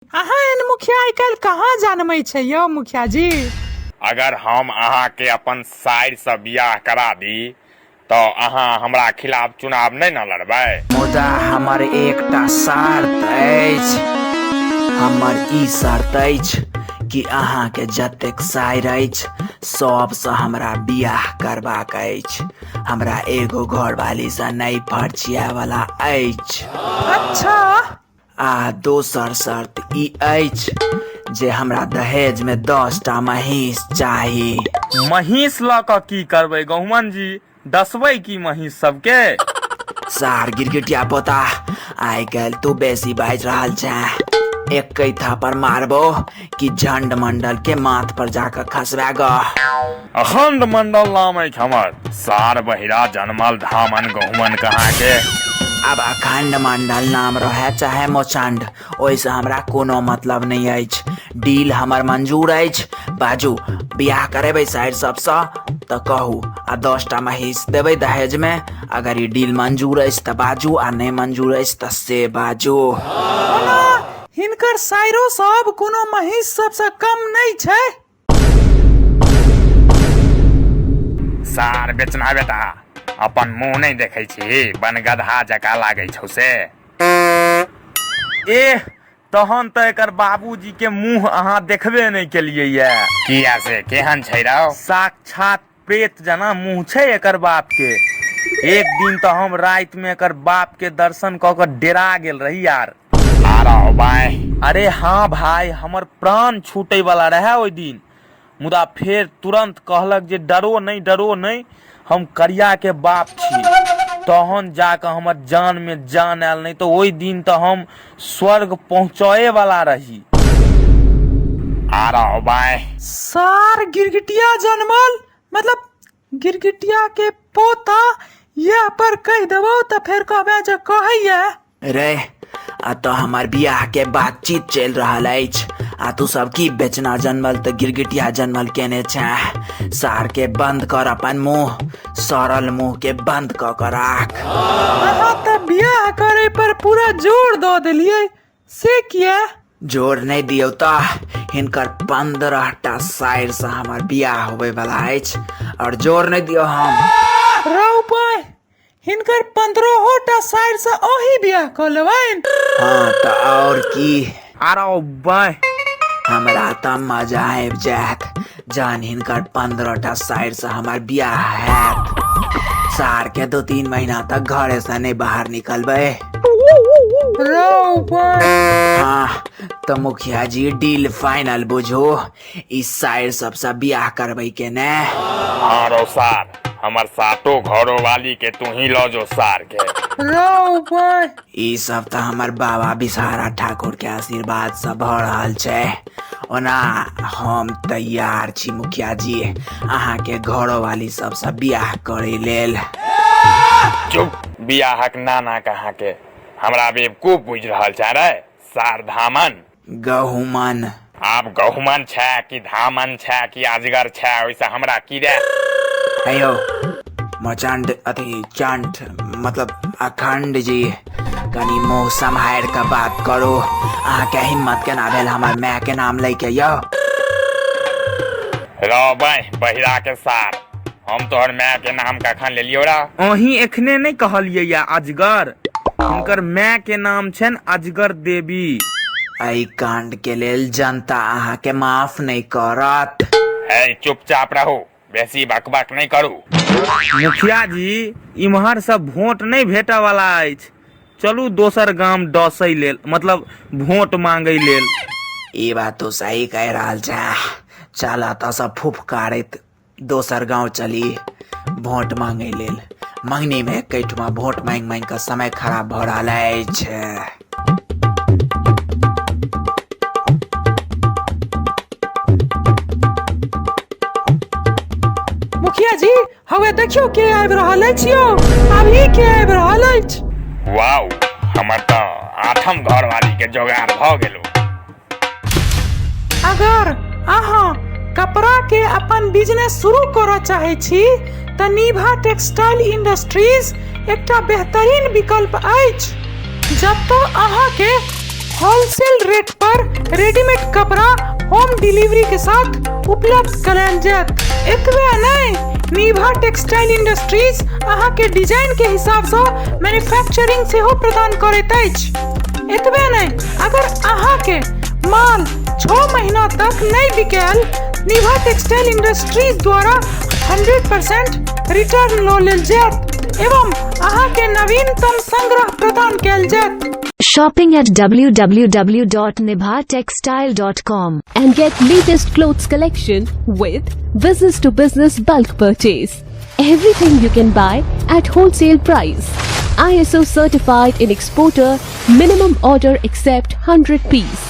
अहाँ एन मुखिया आइ काल्हि कहाँ जानमै छै यौ मुखिया जी। अगर हम अहाँ के अपन साइर से बियाह करा दी तो अहाँ हमरा खिलाफ चुनाव नहीं न लड़बै। मुदा हमर एकटा शर्त अछि, हमर ई शर्त अछि कि अहाँ के जतेक साइर अछि सबसँ हमरा बियाह करबाक अछि। हमरा एगो घरवाली से नहीं फर्चिया वाला अछि। अच्छा आ दोसर शर्त ई अछि जे हमरा दहेज में 10टा महीस चाही। महीस ल क की करबै गहुमन जी, दसबै की महीस सबके। सार गिरगिटिया पोता, आइ काल्हि तू बेसी बाजि रहल छै। एक थापर मारबो कि झंड मंडल के माथ पर जाकर खसबा ग। अखंड मंडल नाम अछि हमर, सार बहिरा जनमल धामन गहुमन कहाँ के। अब अखंड मंडल नाम रहे चाहे मोचंड, ओहिसे हमरा कोनो मतलब नहीं अछि। डील हमर मंजूर अछि। बाजू बियाह करेबै साइड सबसँ तऽ कहू, आ 10टा महीस देबै दहेज में। अगर ई डील मंजूर अछि तऽ बाजू, आ नहीं मंजूर अछि तऽ से बाजू। ओना हिनकर साइरो सब कोनो महीस सबसँ कम नहीं छै। सार बेचना बेटा, अपन मुंह नहीं देखै छी, बन गधा जका लागै छौ से। एह तहन तऽ एकर बाबूजी के मुंह अहाँ देखबे नहीं केलियै ये। किया से केहन छै रौ? साक्षात प्रेत जना मुंह छै एकर बाप के। एक दिन तो हम रात में एकर बाप के दर्शन क के डेरा गेल रही यार। अरे हाँ भाई, हमर प्राण छूटे वाला रहे ओइ दिन। मुदा फेर तुरंत कहलक जे डरो नहीं, हम करिया के बाप छी। तहन जाके हमर जान में जान आयल, नहीं तो ओइ दिन तो हम स्वर्ग पहुंचाए वाला रही। सार गिरगिटिया जनमल मतलब गिरगिटिया के पोता, या पर कह देबो तऽ फेर कहबे जे कहैया रे। आ तो हमार बियाह के बातचीत चल रहल अछि, आ तू सब की बेचना जनमल तऽ गिरगिटिया जनमल केने छै। सार के बंद कर अपन मुंह, सरल मुंह के बंद क के राख। अहाँ तऽ बियाह करे पर पूरा जोर दऽ देलियै, से किया? जोर नहीं दियो तऽ हिनकर 15टा साइर से हमार बियाह होवे वाला अछि, और जोर नहीं दियो हम रौ पाय हिनकर 15टा साइर से ओही बियाह कऽ लेबैन। हाँ तो और की। आरो बाय हमरा त मजा आबि जायत जहन हिनकर 15टा साइड से हमार बियाह हैत। सार के 2-3 महीना तक घरे से नहीं बाहर निकलबे। हाँ तो मुखिया जी डील फाइनल बुझो, इस साइड सबसे बियाह करबै के ने। हाँ रो सार, हमर सातो घरो वाली के तू ही लो जो सार के। ई सब तो हमार बाबा बिसारा ठाकुर के आशीर्वाद से भ रहल छै। ओना हम तैयार छी मुखिया जी, अहाँ के घरो वाली सबसे बियाह करे लेल। चुप, बियाहक नाना कहाँ के, हमरा बेवकूफ बुझ रहल छै रे सार धामन। गहुमन। आब गहुमन छै कि धामन छै कि अजगर छै, ओइसे हमरा की रे। हेयो मचंड अथी चंट मतलब अखंड जी, कनी मुंह संभार के बात करो। अहाँ के हिम्मत केना भेल हमर माय के नाम ले के यो? रो बहिरा के सार, हम तोहर माय के नाम कखन लेलियो रा? अहीं एखने नहीं कहलियै या अजगर, हुनकर माय के नाम छन अजगर देवी। एहि कांड के लेल जनता अहाँ के माफ नहीं करत। है चुपचाप रहो, बेसी बकबक नहीं करू। मुखिया जी इम्हर सब वोट नहीं भेटे वाला अछि, चलू दोसर गांव डसै लेल, मतलब वोट मांगै लेल। ई बात तो सही कह रहल छै। चल त सब फुफकारैत दोसर गांव चली वोट मांगे लेल। मंगनी में कैठमा वोट मांग मांग के समय खराब भ रहल अछि। मुखिया जी हवे देखियो के आबि रहल अछि यौ, अभी के आबि रहल अछि। वाओ, हमर तो 8म घर वाली के जोगाड़ भ गेलो। अगर अहाँ कपड़ा के अपन बिजनेस शुरू करऽ चाहे छी तऽ निभा टेक्सटाइल इंडस्ट्रीज एकटा बेहतरीन विकल्प अछि, जतऽ अहाँ के होलसेल होलसेल रेट पर रेडीमेड कपड़ा होम डिलीवरी के साथ उपलब्ध करायल जायत। एतबे नहीं, निभा टेक्सटाइल इंडस्ट्रीज अहाँ के डिजाइन के हिसाब से मैन्युफैक्चरिंग से हो प्रदान करैत अछि। एतबे नहीं, अगर अहाँ के माल 6 महीना तक नहीं बिकायल, निभा टेक्सटाइल इंडस्ट्रीज द्वारा 100% रिटर्न लो लेल जायत एवं अहाँ के नवीनतम संग्रह प्रदान कैल जायत। Shopping at www.nibhatextile.com and get latest clothes collection with business to business bulk purchase. Everything you can buy at wholesale price. ISO certified in exporter, minimum order accept 100 piece.